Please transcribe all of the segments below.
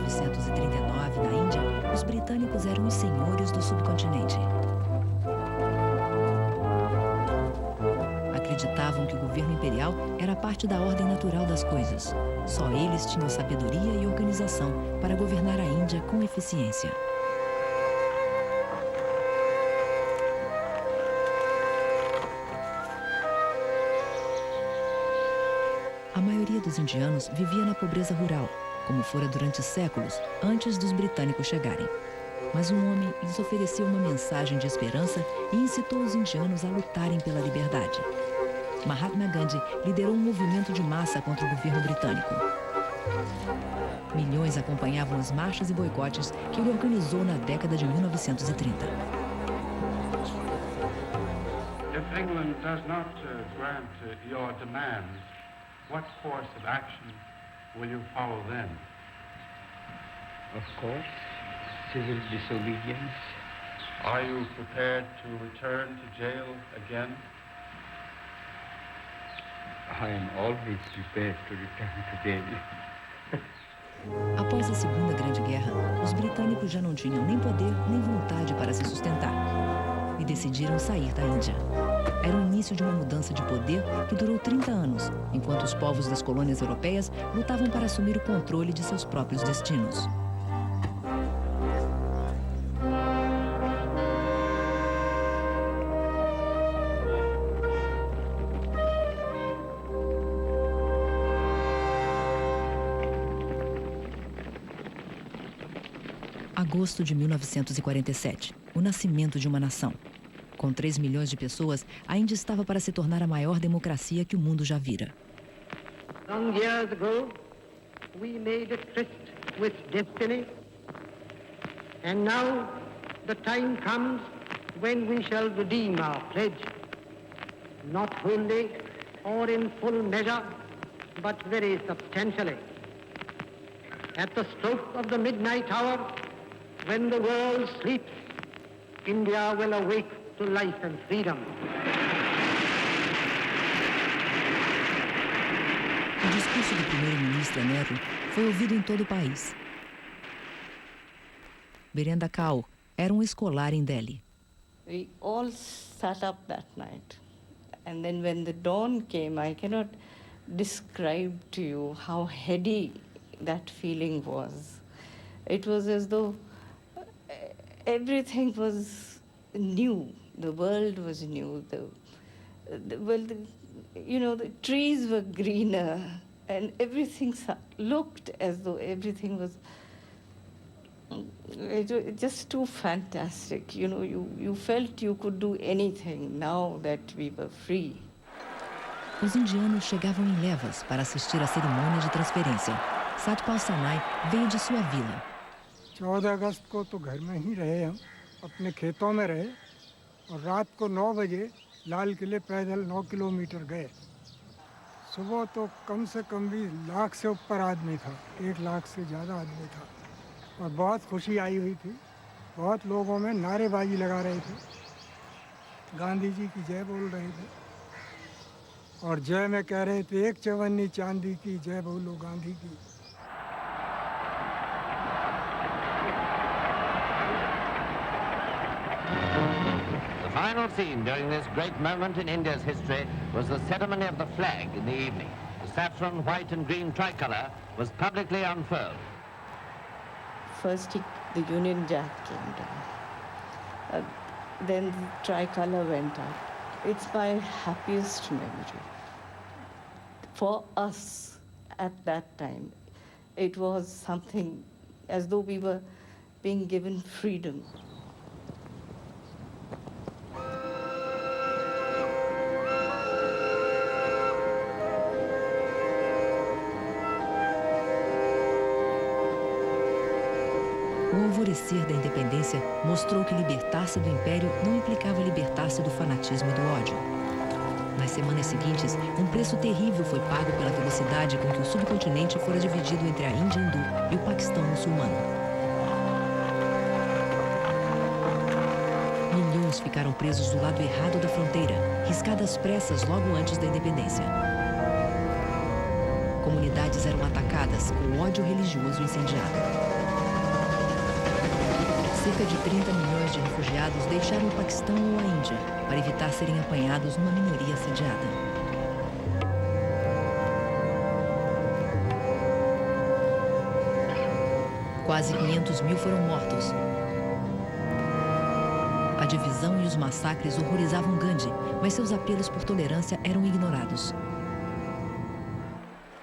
1939, na Índia, os britânicos eram os senhores do subcontinente. Acreditavam que o governo imperial era parte da ordem natural das coisas. Só eles tinham sabedoria e organização para governar a Índia com eficiência. A maioria dos indianos vivia na pobreza rural, como fora durante séculos, antes dos britânicos chegarem. Mas um homem lhes ofereceu uma mensagem de esperança e incitou os indianos a lutarem pela liberdade. Mahatma Gandhi liderou um movimento de massa contra o governo britânico. Milhões acompanhavam as marchas e boicotes que ele organizou na década de 1930. If England does not grant your demands, what course of action will you follow then? Of course, civil disobedience. Are you prepared to return to jail again? I am always prepared to return to jail. Após a Segunda Grande Guerra, os britânicos já não tinham nem poder nem vontade para se sustentar e decidiram sair da Índia. Era o início de uma mudança de poder que durou 30 anos, enquanto os povos das colônias europeias lutavam para assumir o controle de seus próprios destinos. Agosto de 1947, o nascimento de uma nação. Com 3 milhões de pessoas, a Índia estava para se tornar a maior democracia que o mundo já vira. Long years ago, we made a tryst with destiny, and now the time comes when we shall redeem our pledge, not wholly or in full measure, but very substantially. At the stroke of the midnight hour, when the world sleeps, India will awake to life and freedom. O discurso do primeiro-ministro Nehru foi ouvido em todo o país. Birendra Kaur era um escolar em Delhi. We all sat up that night. And then when the dawn came, I cannot describe to you how heady that feeling was. It was as though everything was new. The world was new. The trees were greener, and everything looked as though everything was just too fantastic. You know, you felt you could do anything now that we were free. Os indianos chegavam em levas para assistir à cerimônia de transferência. Satpal Sanai veio de sua vila. 14 अगस्त को तो घर में ही रहे हम, अपने खेतों में रहे और रात को 9 बजे लाल किले पैदल 9 किलोमीटर गए। सुबह तो कम से कम भी 1 लाख से ऊपर आदमी था, 1 लाख से ज़्यादा आदमी था और बहुत खुशी आई हुई थी। बहुत लोगों में नारेबाजी लगा रहे थे, गांधी जी की जय बोल रहे थे और जय में कह रहे थे, एक चवन्नी चांदी की जय बोलो गांधी की। The final scene during this great moment in India's history was the ceremony of the flag in the evening. The saffron, white and green tricolour was publicly unfurled. First, the Union Jack came down. Then the tricolour went up. It's my happiest memory. For us, at that time, it was something as though we were being given freedom. O alvorecer da independência mostrou que libertar-se do império não implicava libertar-se do fanatismo e do ódio. Nas semanas seguintes, um preço terrível foi pago pela velocidade com que o subcontinente fora dividido entre a Índia hindu e o Paquistão muçulmano. Milhões ficaram presos do lado errado da fronteira, riscadas pressas logo antes da independência. Comunidades eram atacadas com ódio religioso incendiado. Cerca de 30 milhões de refugiados deixaram o Paquistão ou a Índia para evitar serem apanhados numa minoria assediada. Quase 500 mil foram mortos. A divisão e os massacres horrorizavam Gandhi, mas seus apelos por tolerância eram ignorados.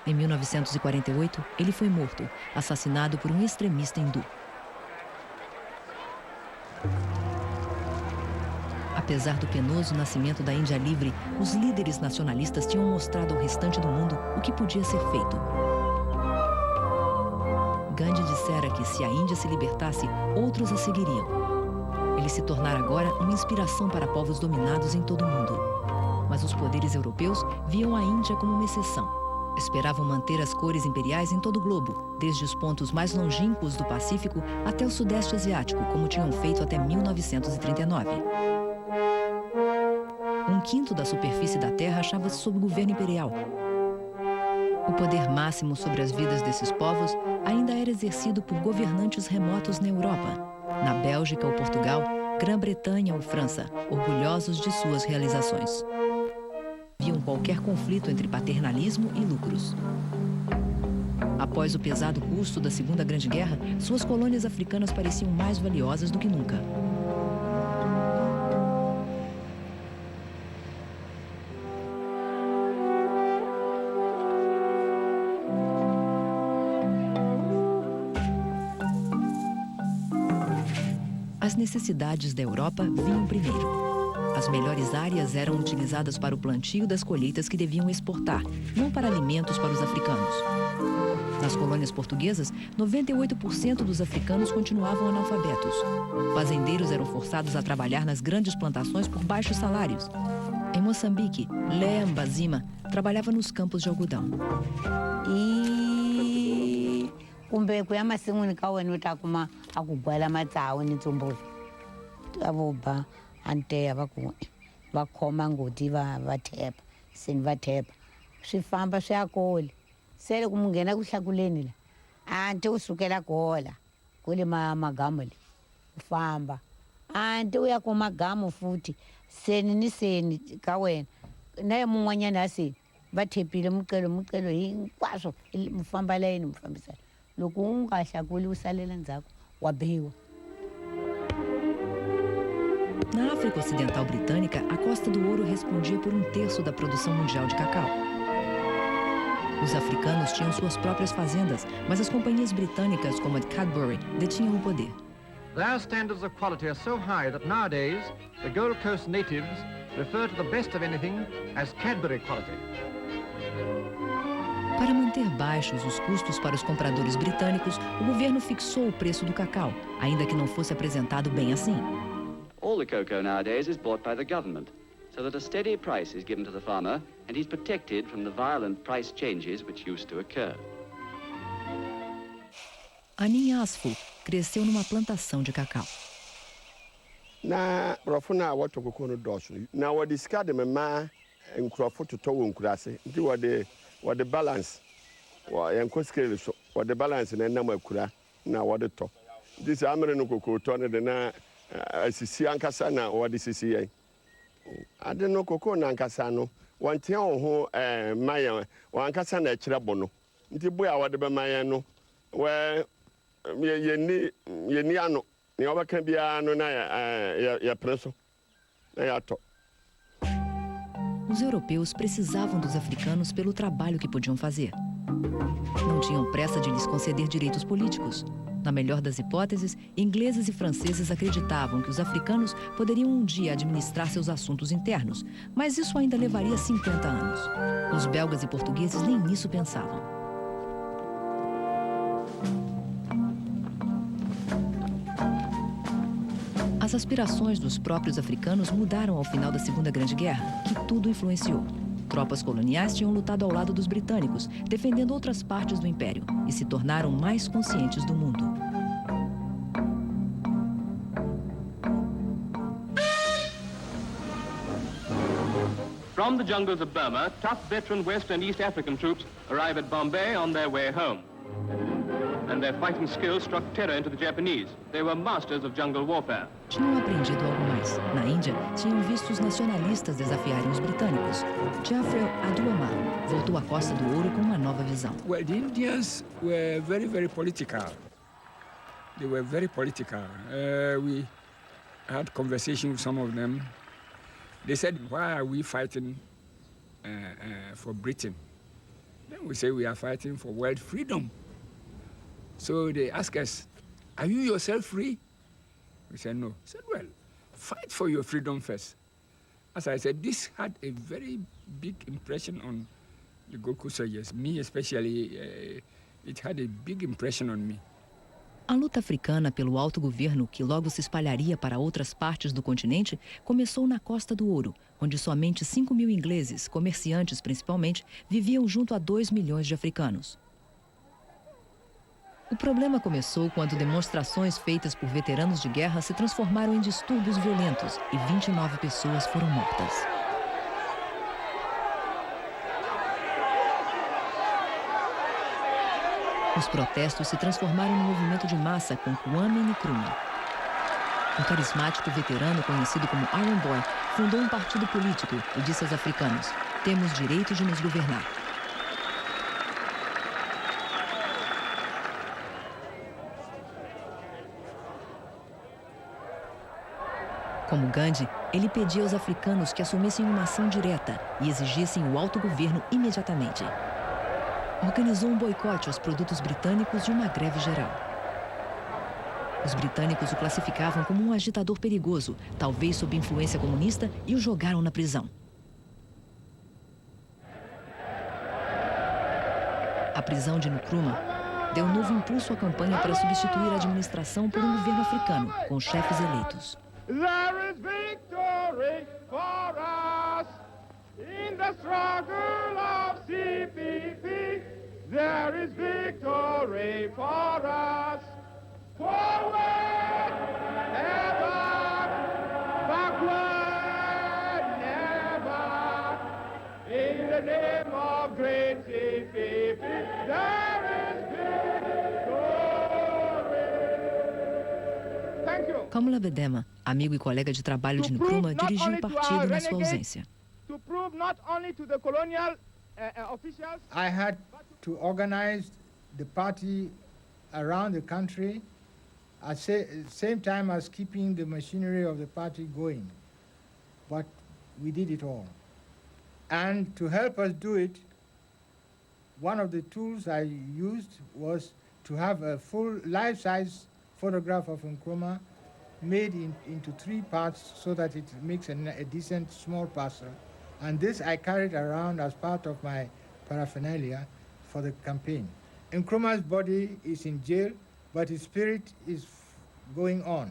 Em 1948, ele foi morto, assassinado por um extremista hindu. Apesar do penoso nascimento da Índia livre, os líderes nacionalistas tinham mostrado ao restante do mundo o que podia ser feito. Gandhi dissera que, se a Índia se libertasse, outros a seguiriam. Ele se tornara agora uma inspiração para povos dominados em todo o mundo. Mas os poderes europeus viam a Índia como uma exceção. Esperavam manter as cores imperiais em todo o globo, desde os pontos mais longínquos do Pacífico até o Sudeste Asiático, como tinham feito até 1939. Um quinto da superfície da Terra achava-se sob governo imperial. O poder máximo sobre as vidas desses povos ainda era exercido por governantes remotos na Europa, na Bélgica ou Portugal, Grã-Bretanha ou França, orgulhosos de suas realizações. Viam qualquer conflito entre paternalismo e lucros. Após o pesado custo da Segunda Grande Guerra, suas colônias africanas pareciam mais valiosas do que nunca. As necessidades da Europa vinham primeiro. As melhores áreas eram utilizadas para o plantio das colheitas que deviam exportar, não para alimentos para os africanos. Nas colônias portuguesas, 98% dos africanos continuavam analfabetos. Fazendeiros eram forçados a trabalhar nas grandes plantações por baixos salários. Em Moçambique, Léa Mbazima trabalhava nos campos de algodão. Kumbe kuyamasinguni kaweni utakuma akugwala matsawo ni tsumbuzo avoba ante va khoma ngoti va thepa seni va thepa swi famba swi ya kule se loko mi nghena ku hlakuleni la ante u sukela gola kule magamu le u famba ante u ya ku magamu futhi seni ni seni ka wena na mun'wanyana a seni va thepile muqelo hinkwaswo mi famba layeni mi fambisana loko u nga hlakuli u salela ndzhaku wa biwa. Na África Ocidental Britânica, a Costa do Ouro respondia por 1/3 da produção mundial de cacau. Os africanos tinham suas próprias fazendas, mas as companhias britânicas, como a de Cadbury, detinham o poder. Their standards of quality are so high that nowadays the Gold Coast natives refer to the best of anything as Cadbury quality. Para manter baixos os custos para os compradores britânicos, o governo fixou o preço do cacau, ainda que não fosse apresentado bem assim. All the cocoa nowadays is bought by the government, so that a steady price is given to the farmer and he's protected from the violent price changes which used to occur. Anin Asfu cresceu numa plantação de cacau. Na rofo na wato koko no dɔso na wɔde sika de mema nkurɔfo totɔ wɔ nkurase nti wɔde balance yɛn ko scale so wɔde balance na nam akura na wɔde tɔ nti sɛ amere no koko tɔ ne de na asisi ankasa na wɔde sisi yɛn ade no koko na ankasa no wɔntea wɔn ho mayɛ wɔn ankasa na ɛkyerɛ bɔ no nti bo a wɔde bɛma yɛn no yɛni ano ne wɔbɛka biara no na yɛpere so na yɛatɔ. Os europeus precisavam dos africanos pelo trabalho que podiam fazer. Não tinham pressa de lhes conceder direitos políticos. Na melhor das hipóteses, ingleses e franceses acreditavam que os africanos poderiam um dia administrar seus assuntos internos, mas isso ainda levaria 50 anos. Os belgas e portugueses nem nisso pensavam. As aspirações dos próprios africanos mudaram ao final da Segunda Grande Guerra, que tudo influenciou. Tropas coloniais tinham lutado ao lado dos britânicos, defendendo outras partes do império, e se tornaram mais conscientes do mundo. From the jungles of Burma, tough veteran West and East African troops arrive at Bombay on their way home. And and their fighting skills struck terror into the Japanese. They were masters of jungle warfare. Tinham aprendido algo mais. Na Índia, tinham visto os nacionalistas desafiarem os britânicos. Geoffrey Aduamar voltou à Costa do Ouro com uma nova visão. Well, the Indians were very, very political. They were very political. We had conversation with some of them. They said, why are we fighting for Britain? Then we say we are fighting for world freedom. So they ask us, are you yourself free? We said, no. I said, well, fight for your freedom first. As I said, this had a very big impression on the Gold Coast soldiers. Me especially, it had a big impression on me. A luta africana pelo autogoverno, que logo se espalharia para outras partes do continente, começou na Costa do Ouro, onde somente 5 mil ingleses, comerciantes principalmente, viviam junto a 2 milhões de africanos. O problema começou quando demonstrações feitas por veteranos de guerra se transformaram em distúrbios violentos e 29 pessoas foram mortas. Os protestos se transformaram num movimento de massa com Kwame Nkrumah. Um carismático veterano conhecido como Iron Boy fundou um partido político e disse aos africanos: temos direito de nos governar. Como Gandhi, ele pedia aos africanos que assumissem uma ação direta e exigissem o autogoverno imediatamente. Organizou um boicote aos produtos britânicos e uma greve geral. Os britânicos o classificavam como um agitador perigoso, talvez sob influência comunista, e o jogaram na prisão. A prisão de Nkrumah deu novo impulso à campanha para substituir a administração por um governo africano, com chefes eleitos. There is victory for us in the struggle of CPP. There is victory for us. Forward, ever, backward, never. In the name of great CPP, there is victory. Thank you. Kamala Bedema, amigo e colega de trabalho de Nkrumah, dirigiu o partido na sua ausência. To prove not only to the colonial officials, I had to organize the party around the country at the same time as keeping the machinery of the party going. But we did it all. And to help us do it, one of the tools I used was to have a full life-size photograph of Nkrumah made into 3 parts so that it makes a decent small parcel. And this I carried around as part of my paraphernalia for the campaign. Nkrumah's body is in jail, but his spirit is going on.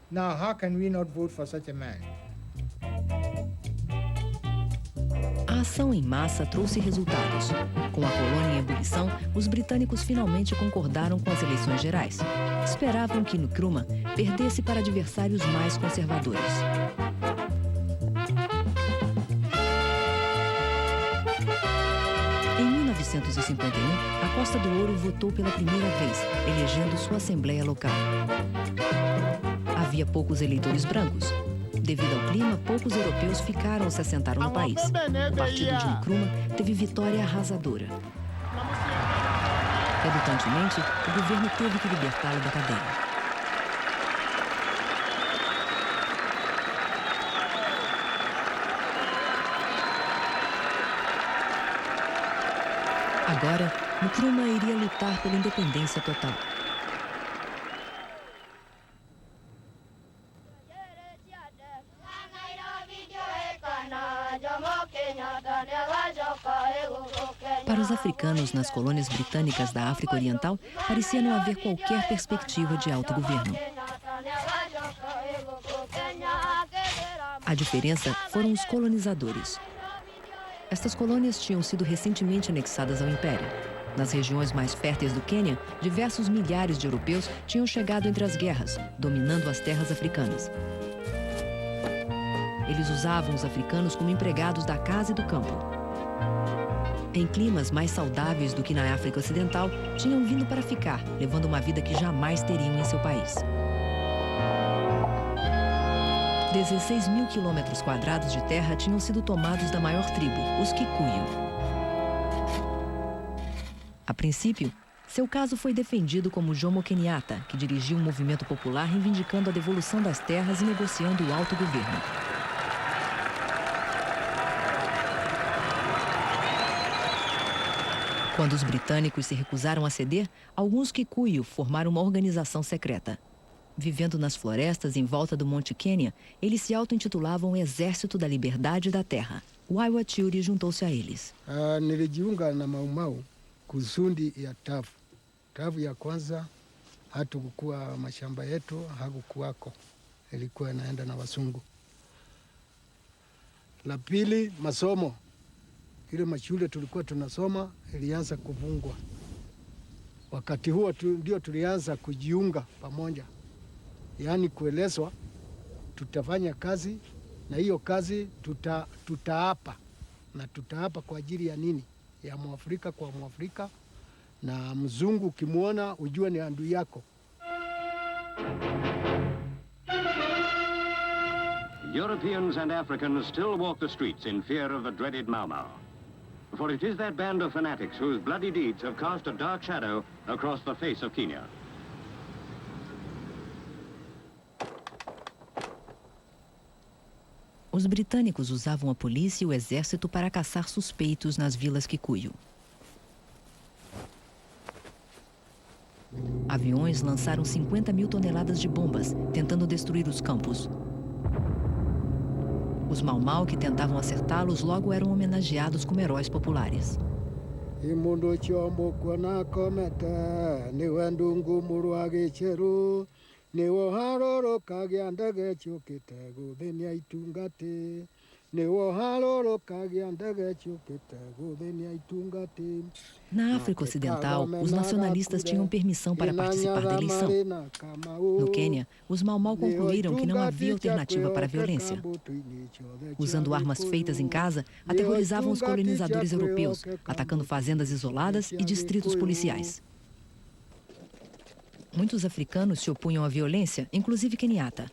Now, how can we not vote for such a man? A ação em massa trouxe resultados. Com a colônia em ebulição, os britânicos finalmente concordaram com as eleições gerais. Esperavam que Nkrumah perdesse para adversários mais conservadores. Em 1951, a Costa do Ouro votou pela primeira vez, elegendo sua assembleia local. Havia poucos eleitores brancos. Devido ao clima, poucos europeus ficaram ou se assentaram no país. O partido de Nkrumah teve vitória arrasadora. Relutantemente, o governo teve que libertá-lo da cadeia. Agora, Nkrumah iria lutar pela independência total. Para os africanos nas colônias britânicas da África Oriental, parecia não haver qualquer perspectiva de autogoverno. A diferença foram os colonizadores. Estas colônias tinham sido recentemente anexadas ao Império. Nas regiões mais férteis do Quênia, diversos milhares de europeus tinham chegado entre as guerras, dominando as terras africanas. Eles usavam os africanos como empregados da casa e do campo. Em climas mais saudáveis do que na África Ocidental, tinham vindo para ficar, levando uma vida que jamais teriam em seu país. 16 mil quilômetros quadrados de terra tinham sido tomados da maior tribo, os Kikuyu. A princípio, seu caso foi defendido como Jomo Kenyatta, que dirigia um movimento popular reivindicando a devolução das terras e negociando o autogoverno. Quando os britânicos se recusaram a ceder, alguns Kikuyu formaram uma organização secreta. Vivendo nas florestas em volta do Monte Quênia, eles se auto-intitulavam Exército da Liberdade da Terra. Waiwa Churi juntou-se a eles. Nilijiunga na Mau Mau kuzundi ya TAFU. TAFU ya kwanza hatukukuwa mashamba yetu, hakukuwako. Ilikuwa inaenda na wasungu. La pili, masomo. Ile mashule tulikuwa tunasoma ilianza kuvungwa. Wakati huo ndio tulianza kujiunga pamoja. Yaani kuelezwa tutafanya kazi na hiyo kazi tutaapa. Na tutaapa kwa ajili ya nini? Ya Mwafrika kwa Mwafrika, na mzungu ukimwona ujue ni adui yako. Europeans and Africans still walk the streets in fear of the dreaded Mau Mau. For it is that band of fanatics whose bloody deeds have cast a dark shadow across the face of Kenya. Os britânicos usavam a polícia e o exército para caçar suspeitos nas vilas Kikuyu. Aviões lançaram 50 mil toneladas de bombas, tentando destruir os campos. Os Mau Mau que tentavam acertá-los logo eram homenageados como heróis populares. Na África Ocidental, os nacionalistas tinham permissão para participar da eleição. No Quênia, os Mau Mau concluíram que não havia alternativa para a violência. Usando armas feitas em casa, aterrorizavam os colonizadores europeus, atacando fazendas isoladas e distritos policiais. Muitos africanos se opunham à violência, inclusive Kenyatta.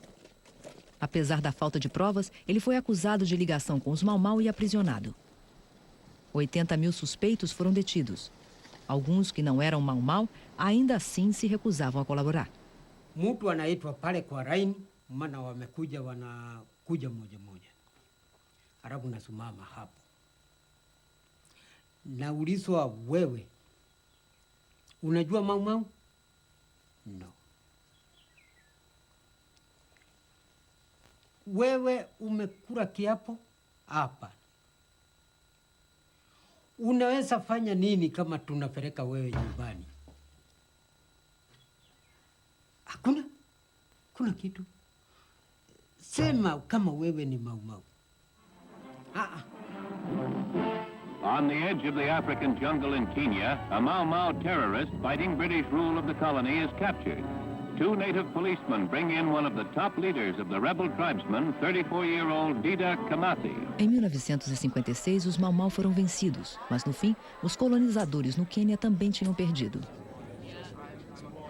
Apesar da falta de provas, ele foi acusado de ligação com os Mau Mau e aprisionado. 80 mil suspeitos foram detidos. Alguns que não eram Mau Mau ainda assim se recusavam a colaborar. Mtu anaitwa pale kwa raini, maana wamekuja wanakuja moja moja. Halafu nasimama hapo. Naulizwa, wewe unajua Mau Mau? No. Wewe umekula kiapo? Hapa. Unaweza fanya nini kama tunapeleka wewe nyumbani? Hakuna. Kuna kitu. Sema kama wewe ni Mau Mau. On the edge of the African jungle in Kenya, a Mau Mau terrorist fighting British rule of the colony is captured. Two native policemen bring in one of the top leaders of the rebel tribesmen, 34-year-old Dida Kamasi. Em 1956, os Mau Mau foram vencidos, mas no fim, os colonizadores no Quênia também tinham perdido.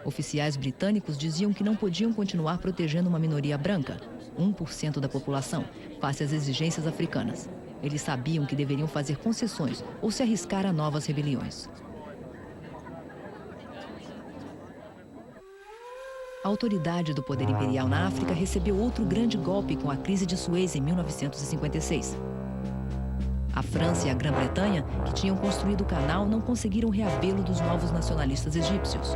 Oficiais britânicos diziam que não podiam continuar protegendo uma minoria branca, 1% da população, face às exigências africanas. Eles sabiam que deveriam fazer concessões ou se arriscar a novas rebeliões. A autoridade do poder imperial na África recebeu outro grande golpe com a crise de Suez em 1956. A França e a Grã-Bretanha, que tinham construído o canal, não conseguiram reabê-lo dos novos nacionalistas egípcios.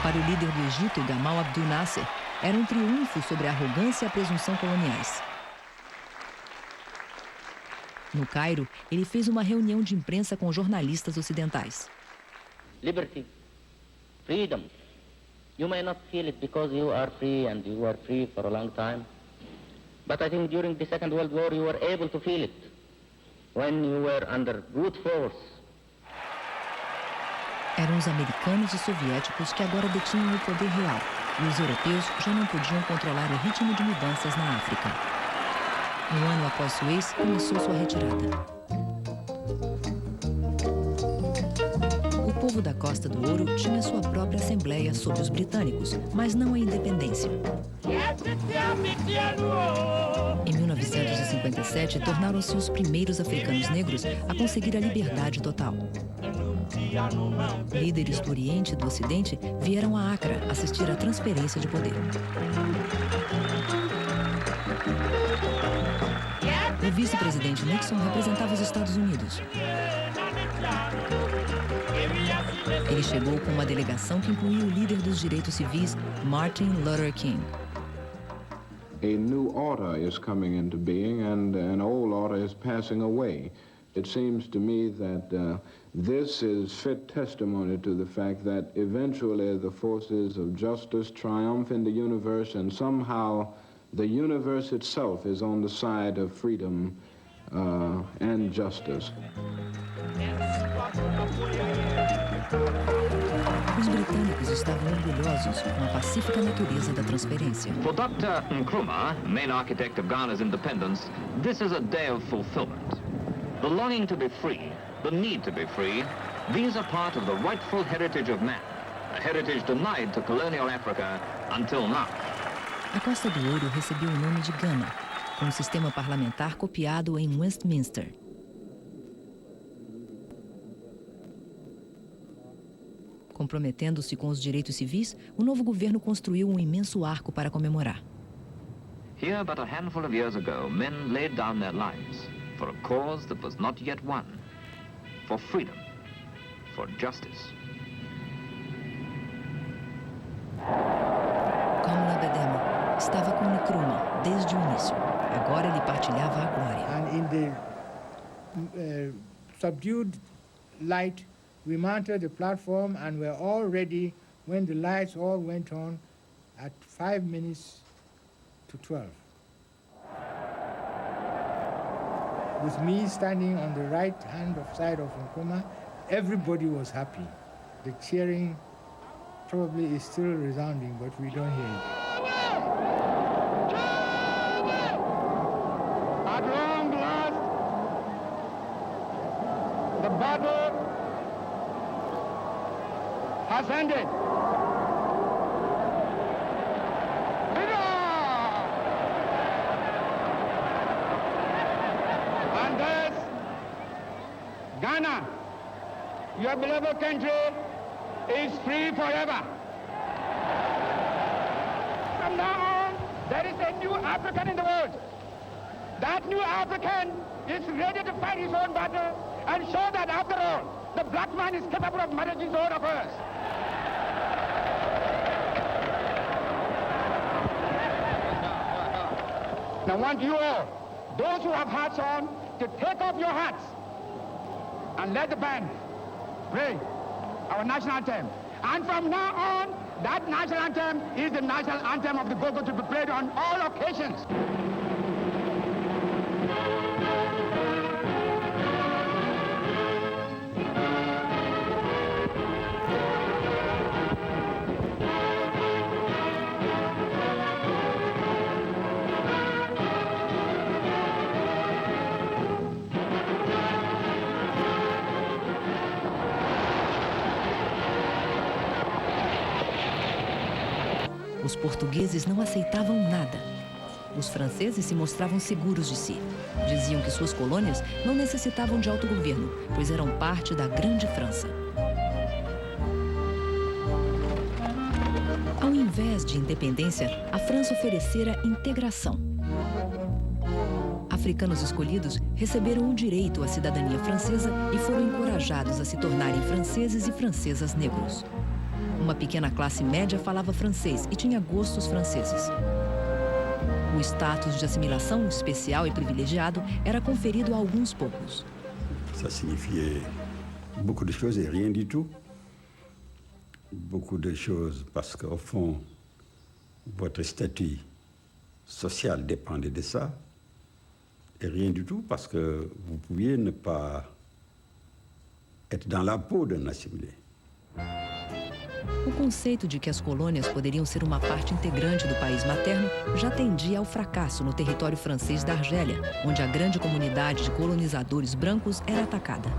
Para o líder do Egito, Gamal Abdel Nasser, era um triunfo sobre a arrogância e a presunção coloniais. No Cairo, ele fez uma reunião de imprensa com jornalistas ocidentais. Liberty, freedom. You may not feel it because you are free and you were free for a long time. But I think during the Second World War you were able to feel it when you were under brute force. Eram os americanos e soviéticos que agora detinham o poder real, e os europeus já não podiam controlar o ritmo de mudanças na África. Um ano após Suez, começou sua retirada. O povo da Costa do Ouro tinha sua própria assembleia sobre os britânicos, mas não a independência. Em 1957, tornaram-se os primeiros africanos negros a conseguir a liberdade total. Líderes do Oriente e do Ocidente vieram a Accra assistir à transferência de poder. O vice-presidente Nixon representava os Estados Unidos. Ele chegou com uma delegação que incluía o líder dos direitos civis, Martin Luther King. A new order is coming into being and an old order is passing away. It seems to me that this is fit testimony to the fact that eventually the forces of justice triumph in the universe and somehow the universe itself is on the side of freedom and justice. Os britânicos estavam orgulhosos com a pacífica natureza da transferência. For Dr. Nkrumah, main architect of Ghana's independence, this is a day of fulfillment. The longing to be free, the need to be free, these are part of the rightful heritage of man, a heritage denied to colonial Africa until now. A Costa do Ouro recebeu o nome de Gana, com um sistema parlamentar copiado em Westminster. Comprometendo-se com os direitos civis, o novo governo construiu um imenso arco para comemorar. Here, but a handful of years ago, men laid down their lives for a cause that was not yet won, for freedom, for justice. Kamla Bedema estava com Nkrumah desde o início. Agora ele partilhava a glória. And in the subdued light, we mounted the platform and were all ready when the lights all went on at 5 minutes to 12. With me standing on the right hand side of Nkrumah, everybody was happy. The cheering probably is still resounding, but we don't hear it. At long last, the battle has ended. And thus, Ghana, your beloved country, is free forever. From now on, there is a new African in the world. That new African is ready to fight his own battle and show that, after all, the black man is capable of managing his own affairs. Now I want you all, those who have hats on, to take off your hats and let the band play our national anthem. And from now on, that national anthem is the national anthem of the Gogo, to be played on all occasions. Os portugueses não aceitavam nada. Os franceses se mostravam seguros de si. Diziam que suas colônias não necessitavam de autogoverno, pois eram parte da Grande França. Ao invés de independência, a França oferecera integração. Africanos escolhidos receberam o direito à cidadania francesa e foram encorajados a se tornarem franceses e francesas negros. Uma pequena classe média falava francês e tinha gostos franceses. O status de assimilação especial e privilegiado era conferido a alguns poucos. Ça signifiait beaucoup de choses et rien du tout. Beaucoup de choses parce qu'au fond, votre statut social dépendait de ça. Et rien du tout parce que vous pouviez ne pas être dans la peau d'un assimilé. O conceito de que as colônias poderiam ser uma parte integrante do país materno já tendia ao fracasso no território francês da Argélia, onde a grande comunidade de colonizadores brancos era atacada.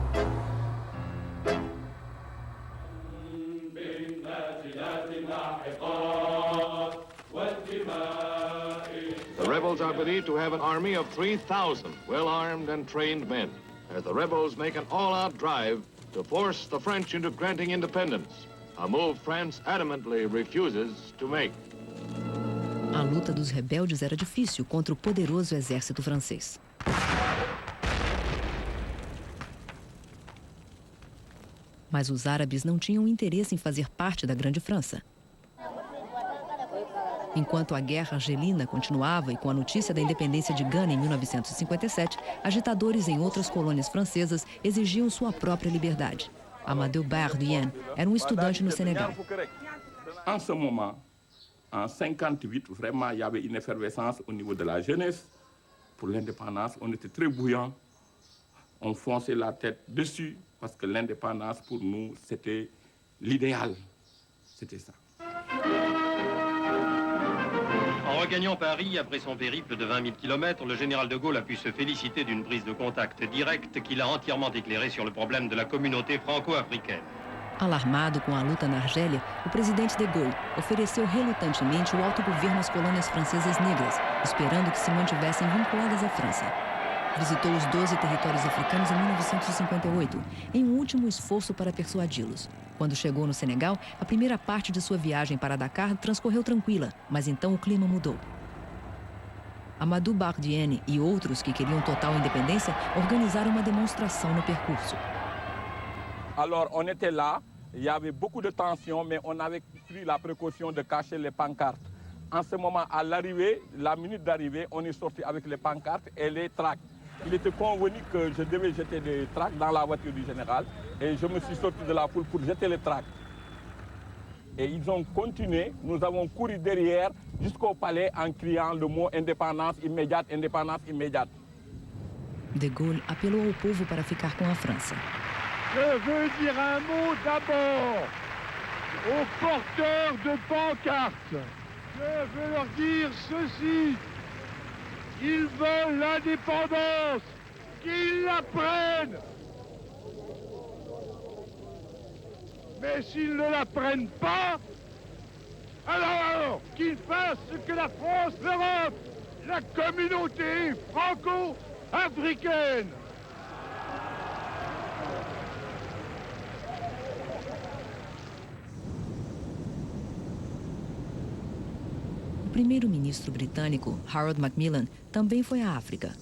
The rebels are believed to have an army of 3,000 well-armed and trained men, as the rebels make an all-out drive to force the French into granting independence, a move France adamantly refuses to make. A luta dos rebeldes era difícil contra o poderoso exército francês. Mas os árabes não tinham interesse em fazer parte da Grande França. Enquanto a guerra argelina continuava e com a notícia da independência de Gana em 1957, agitadores em outras colônias francesas exigiam sua própria liberdade. Amadou Bardien era um estudante no Senegal. En ce moment, en 58, vraiment, il y avait une effervescence au niveau de la jeunesse. Pour l'indépendance, on était très bouillants. On fonçait la tête dessus parce que l'indépendance, pour nous, c'était l'idéal. C'était ça. En regagnant Paris, après son périple de 20 000 km, le général de Gaulle a pu se féliciter d'une prise de contact directe qui l'a entièrement éclairé sur le problème de la communauté franco-africaine. Alarmado com a luta na Argélia, o presidente de Gaulle ofereceu relutantemente o autogoverno às colônias francesas negras, esperando que se mantivessem vinculadas à França. Visitou os 12 territórios africanos em 1958, em um último esforço para persuadi-los. Quando chegou no Senegal, a primeira parte de sua viagem para Dakar transcorreu tranquila, mas então o clima mudou. Amadou Bardien e outros que queriam total independência organizaram uma demonstração no percurso. Alors, on était là, il y avait beaucoup de tensions, mais on avait pris la précaution de cacher les pancartes. En ce moment, à l'arrivée, la minute d'arrivée, on est sorti avec les pancartes et les tracts. Il était convenu que je devais jeter des tracts dans la voiture du général et je me suis sorti de la foule pour jeter les tracts. Et ils ont continué, nous avons couru derrière jusqu'au palais en criant le mot indépendance immédiate, indépendance immédiate. De Gaulle apelou ao povo para ficar com a França. Je veux dire un mot d'abord aux porteurs de pancartes. Je veux leur dire ceci. Ils veulent l'indépendance, qu'ils la prennent. Mais s'ils ne la prennent pas, alors qu'ils fassent ce que la France leur offre, la communauté franco-africaine. O primeiro-ministro britânico, Harold Macmillan, também foi à África.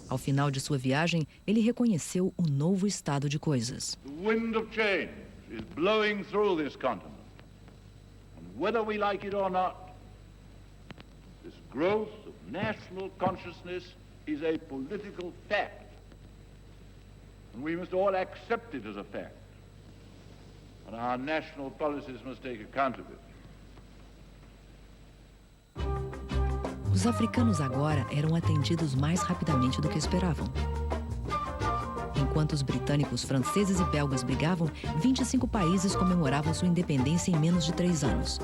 Ao final de sua viagem, ele reconheceu o novo estado de coisas. The wind of change is blowing through this continent. And whether we like it or not, this growth of national consciousness is a political fact. And we must all accept it as a fact. And our national policies must take account of it. Os africanos agora eram atendidos mais rapidamente do que esperavam. Enquanto os britânicos, franceses e belgas brigavam, 25 países comemoravam sua independência em menos de 3 anos.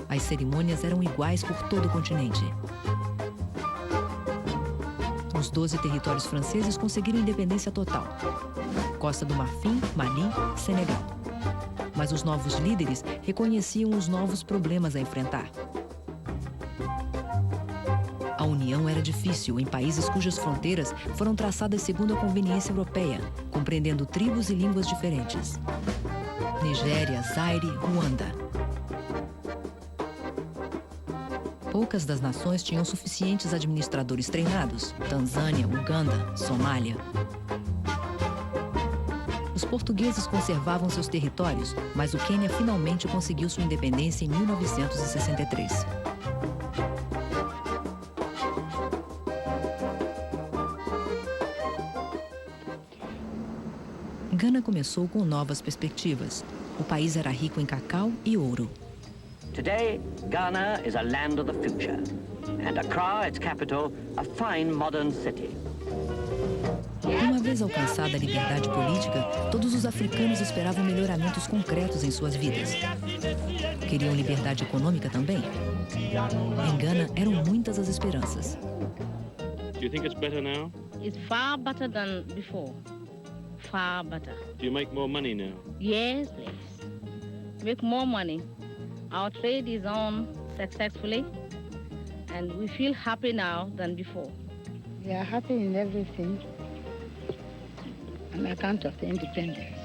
As cerimônias eram iguais por todo o continente. Os 12 territórios franceses conseguiram independência total. Costa do Marfim, Mali, Senegal. Mas os novos líderes reconheciam os novos problemas a enfrentar. A união era difícil em países cujas fronteiras foram traçadas segundo a conveniência europeia, compreendendo tribos e línguas diferentes. Nigéria, Zaire, Ruanda. Poucas das nações tinham suficientes administradores treinados. Tanzânia, Uganda, Somália. Os portugueses conservavam seus territórios, mas o Quênia finalmente conseguiu sua independência em 1963. Gana começou com novas perspectivas. O país era rico em cacau e ouro. Today, Ghana is a land of the future, and Accra, its capital, a fine modern city. Uma vez alcançada a liberdade política, todos os africanos esperavam melhoramentos concretos em suas vidas. Queriam liberdade econômica também? Em Gana, eram muitas as esperanças. Do you think it's better now? It's far better than before. Far better. Do you make more money now? Yes, please. Make more money. Our trade is on successfully, and we feel happy now than before. We are happy in everything on account of the independence.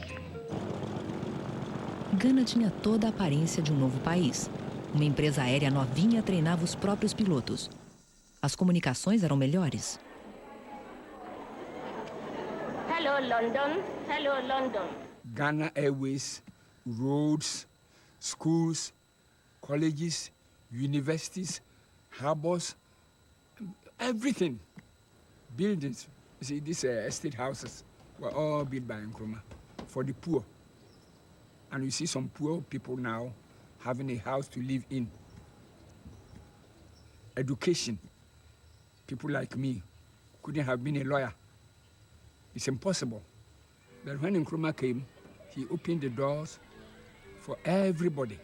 Gana tinha toda a aparência de um novo país. Uma empresa aérea novinha treinava os próprios pilotos. As comunicações eram melhores. Hello, London. Hello, London. Ghana Airways, roads, schools, colleges, universities, harbors, everything. Buildings. You see, these estate houses were all built by Nkrumah for the poor. And you see some poor people now having a house to live in. Education. People like me couldn't have been a lawyer. It's impossible. But when Nkrumah came, he opened the doors for everybody.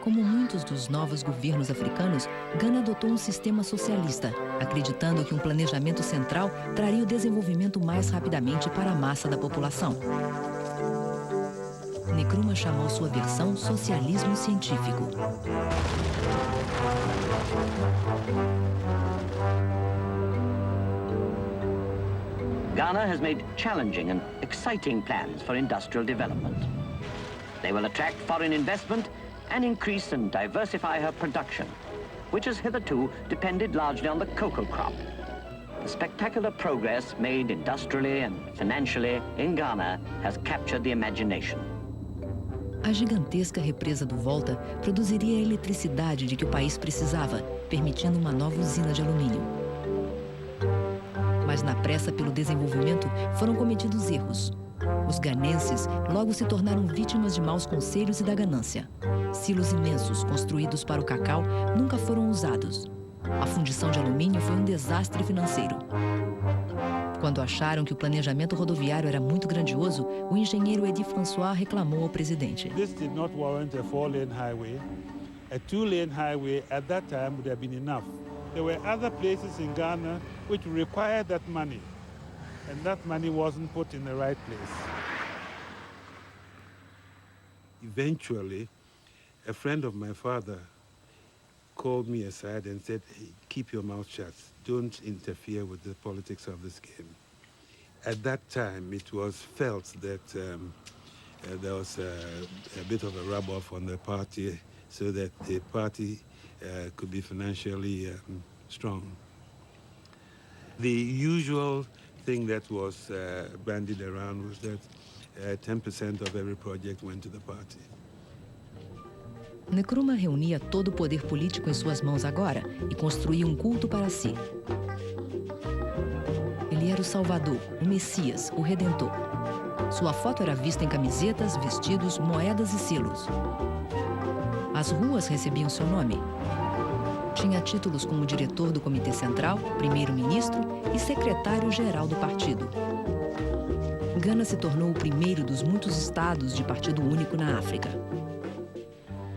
Como muitos dos novos governos africanos, Gana adotou um sistema socialista, acreditando que um planejamento central traria o desenvolvimento mais rapidamente para a massa da população. Nkrumah chamou sua versão socialismo científico. Ghana has made challenging and exciting plans for industrial development. They will attract foreign investment and increase and diversify her production, which has hitherto depended largely on the cocoa crop. The spectacular progress made industrially and financially in Ghana has captured the imagination. A gigantesca represa do Volta produziria a eletricidade de que o país precisava, permitindo uma nova usina de alumínio. Mas na pressa pelo desenvolvimento foram cometidos erros. Os ganenses logo se tornaram vítimas de maus conselhos e da ganância. Silos imensos construídos para o cacau nunca foram usados. A fundição de alumínio foi um desastre financeiro. Quando acharam que o planejamento rodoviário era muito grandioso, o engenheiro Eddy François reclamou ao presidente. This did not warrant a 4-lane highway. A 2-lane highway at that time would have been enough. There were other places in Ghana which required that money, and that money wasn't put in the right place. Eventually, a friend of my father called me aside and said, hey, keep your mouth shut. Don't interfere with the politics of this game. At that time, it was felt that there was a bit of a rub-off on the party so that the party could be financially strong. The usual thing that was bandied around was that 10% of every project went to the party. Nkrumah reunia todo o poder político em suas mãos agora e construía um culto para si. Ele era o Salvador, o Messias, o Redentor. Sua foto era vista em camisetas, vestidos, moedas e selos. As ruas recebiam seu nome. Tinha títulos como diretor do Comitê Central, primeiro-ministro e secretário-geral do partido. Gana se tornou o primeiro dos muitos estados de partido único na África.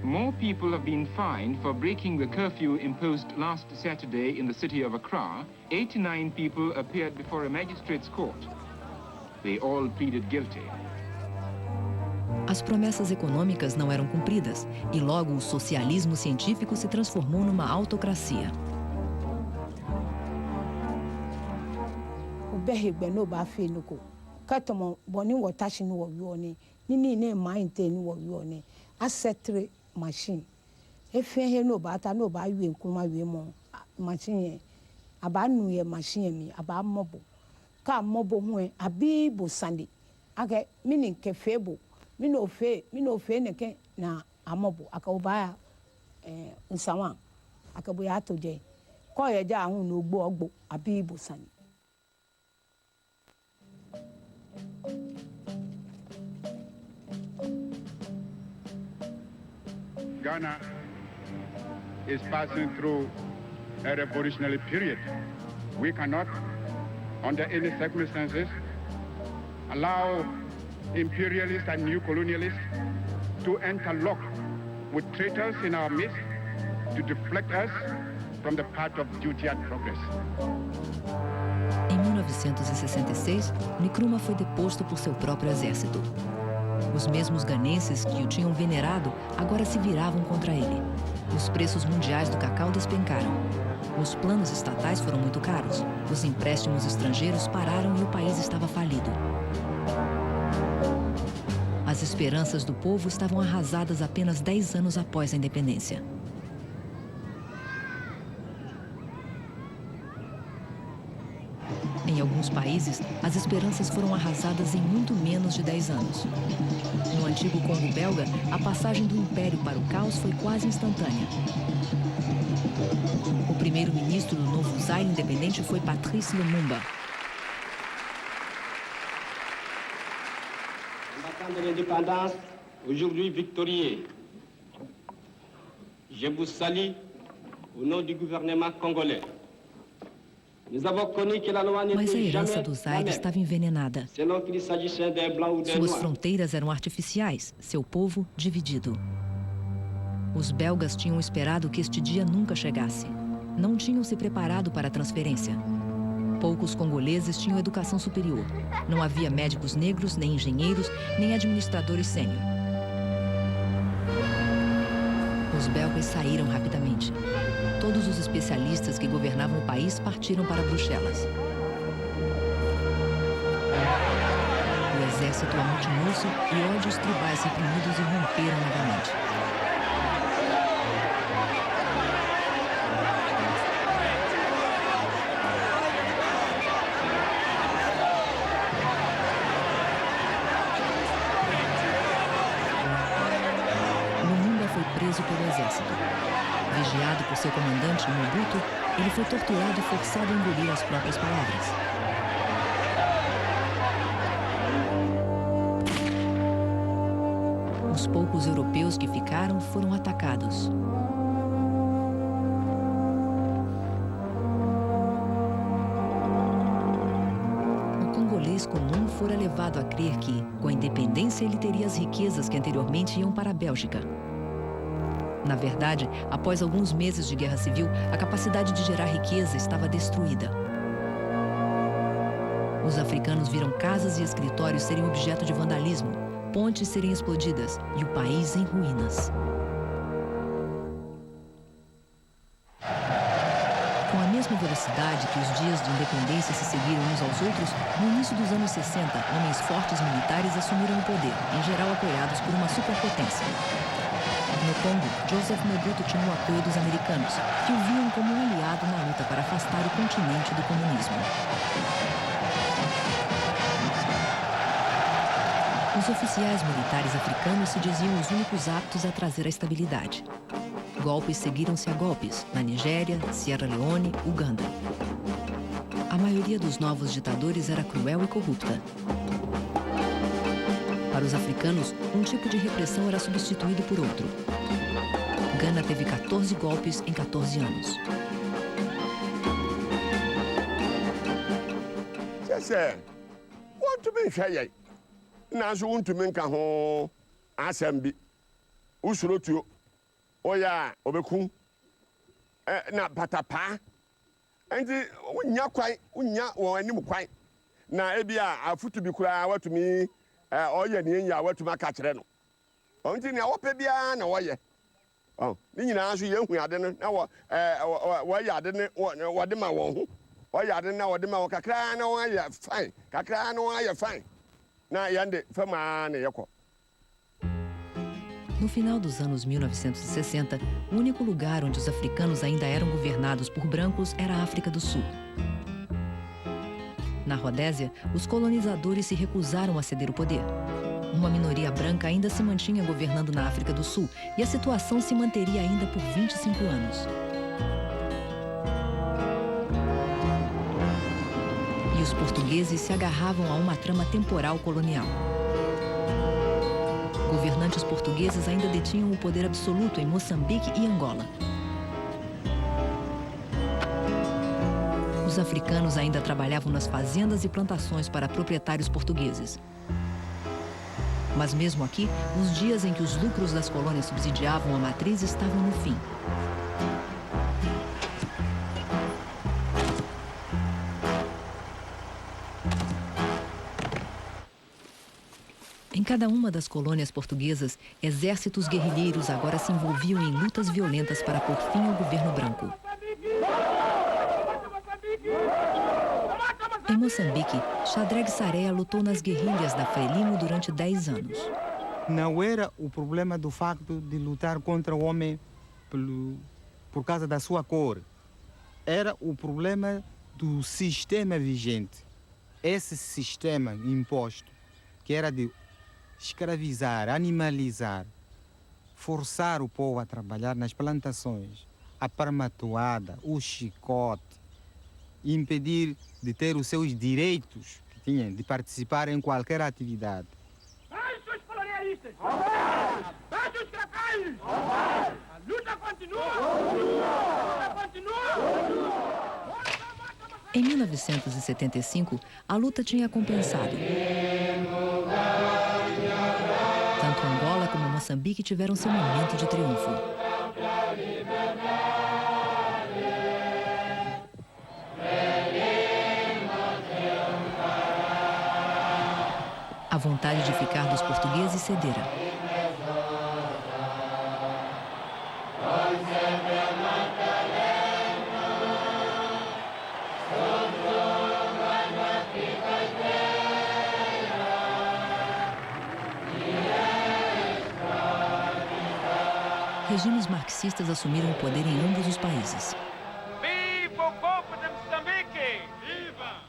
More people have been fined for breaking the curfew imposed last Saturday in the city of Accra. 89 people appeared before a magistrate's court. They all pleaded guilty. As promessas econômicas não eram cumpridas e logo o socialismo científico se transformou numa autocracia. O berrigbe no ba fe no ko. Katomo boni wotashi no wo ni. Nini ne mind te no wo ni. Asetre machine. Efe he no ba ta no ba wi nkuma wi mo. Machine aba nu ye machine mi aba mobo. Ka mobo hu abi bo sande. Age meaning ke febo. Mi no fe ne ke na amobo aka oba nsawan aka bo ya to je. Ko ye ja hu no ogbo abi bo sande. Ghana is passing through a revolutionary period. We cannot under any circumstances, allow imperialists and new colonialists to interlock with traitors in our midst to deflect us from the path of duty and progress. Em 1966, Nkrumah foi deposto por seu próprio exército. Os mesmos ganenses que o tinham venerado agora se viravam contra ele. Os preços mundiais do cacau despencaram. Os planos estatais foram muito caros. Os empréstimos estrangeiros pararam e o país estava falido. As esperanças do povo estavam arrasadas apenas 10 anos após a independência. Em alguns países, as esperanças foram arrasadas em muito menos de 10 anos. No antigo Congo belga, a passagem do império para o caos foi quase instantânea. O primeiro-ministro do novo Zaire independente foi Patrice Lumumba. Combattant de l'indépendance, aujourd'hui victorieux, je vous salue au nom du gouvernement congolais. Mas a herança do Zaire estava envenenada. Suas fronteiras eram artificiais, seu povo dividido. Os belgas tinham esperado que este dia nunca chegasse. Não tinham se preparado para a transferência. Poucos congoleses tinham educação superior. Não havia médicos negros, nem engenheiros, nem administradores sênior. Os belgas saíram rapidamente. Todos os especialistas que governavam o país partiram para Bruxelas. O exército amotinou-se e ódios tribais reprimidos irromperam novamente. Lumumba foi preso pelo exército. Vigiado por seu comandante, Mobutu, ele foi torturado e forçado a engolir as próprias palavras. Os poucos europeus que ficaram foram atacados. O congolês comum fora levado a crer que, com a independência, ele teria as riquezas que anteriormente iam para a Bélgica. Na verdade, após alguns meses de guerra civil, a capacidade de gerar riqueza estava destruída. Os africanos viram casas e escritórios serem objeto de vandalismo, pontes serem explodidas e o país em ruínas. Com a mesma velocidade que os dias de independência se seguiram uns aos outros, no início dos anos 60, homens fortes militares assumiram o poder, em geral apoiados por uma superpotência. No Congo, Joseph Mobutu tinha o apoio dos americanos, que o viam como um aliado na luta para afastar o continente do comunismo. Os oficiais militares africanos se diziam os únicos aptos a trazer a estabilidade. Golpes seguiram-se a golpes, na Nigéria, Sierra Leone, Uganda. A maioria dos novos ditadores era cruel e corrupta. Para os africanos, um tipo de repressão era substituído por outro. Gana teve 14 golpes em 14 anos. Na patapa enti unya kwai unya wo anim kwai na ebia afutu bi kura watumi oye ne nya watumi aka kire no enti ne wope bia na woye ni nyina so ye hu ade no na wo ye ade ne wode ma won ho woye ade na wode ma wo kakra na wo ye fine kakra na wo ye fine na yande fama na yeko. No final dos anos 1960, o único lugar onde os africanos ainda eram governados por brancos era a África do Sul. Na Rodésia, os colonizadores se recusaram a ceder o poder. Uma minoria branca ainda se mantinha governando na África do Sul e a situação se manteria ainda por 25 anos. E os portugueses se agarravam a uma trama temporal colonial. Governantes portugueses ainda detinham o poder absoluto em Moçambique e Angola. Os africanos ainda trabalhavam nas fazendas e plantações para proprietários portugueses. Mas mesmo aqui, os dias em que os lucros das colônias subsidiavam a matriz estavam no fim. Em cada uma das colônias portuguesas, exércitos guerrilheiros agora se envolviam em lutas violentas para pôr fim ao governo branco. Em Moçambique, Shadrag Saréa lutou nas guerrilhas da Frelimo durante 10 anos. Não era o problema do facto de lutar contra o homem por causa da sua cor. Era o problema do sistema vigente. Esse sistema imposto, que era de escravizar, animalizar, forçar o povo a trabalhar nas plantações, a parmatoada, o chicote, impedir de ter os seus direitos que tinham, de participar em qualquer atividade. Baixo os colonialistas! Baixo os escravos! A luta continua! A luta continua! Em 1975, a luta tinha compensado. Tanto Angola como Moçambique tiveram seu momento de triunfo. A vontade de ficar dos portugueses cedera. Regimes marxistas assumiram o poder em ambos os países. Viva o povo de Moçambique! Viva!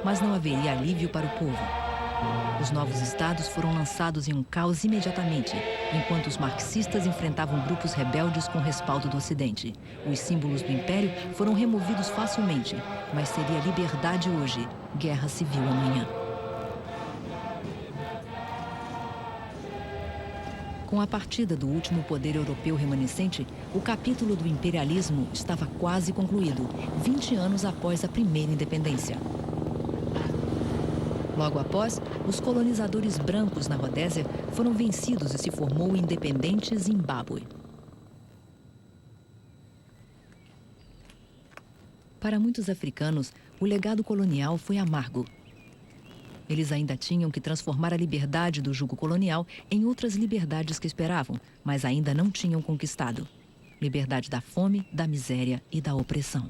Mas não haveria alívio para o povo. Os novos estados foram lançados em um caos imediatamente, enquanto os marxistas enfrentavam grupos rebeldes com respaldo do Ocidente. Os símbolos do Império foram removidos facilmente, mas seria liberdade hoje, guerra civil amanhã. Com a partida do último poder europeu remanescente, o capítulo do imperialismo estava quase concluído, 20 anos após a primeira independência. Logo após, os colonizadores brancos na Rodésia foram vencidos e se formou o independente Zimbábue. Para muitos africanos, o legado colonial foi amargo. Eles ainda tinham que transformar a liberdade do jugo colonial em outras liberdades que esperavam, mas ainda não tinham conquistado. Liberdade da fome, da miséria e da opressão.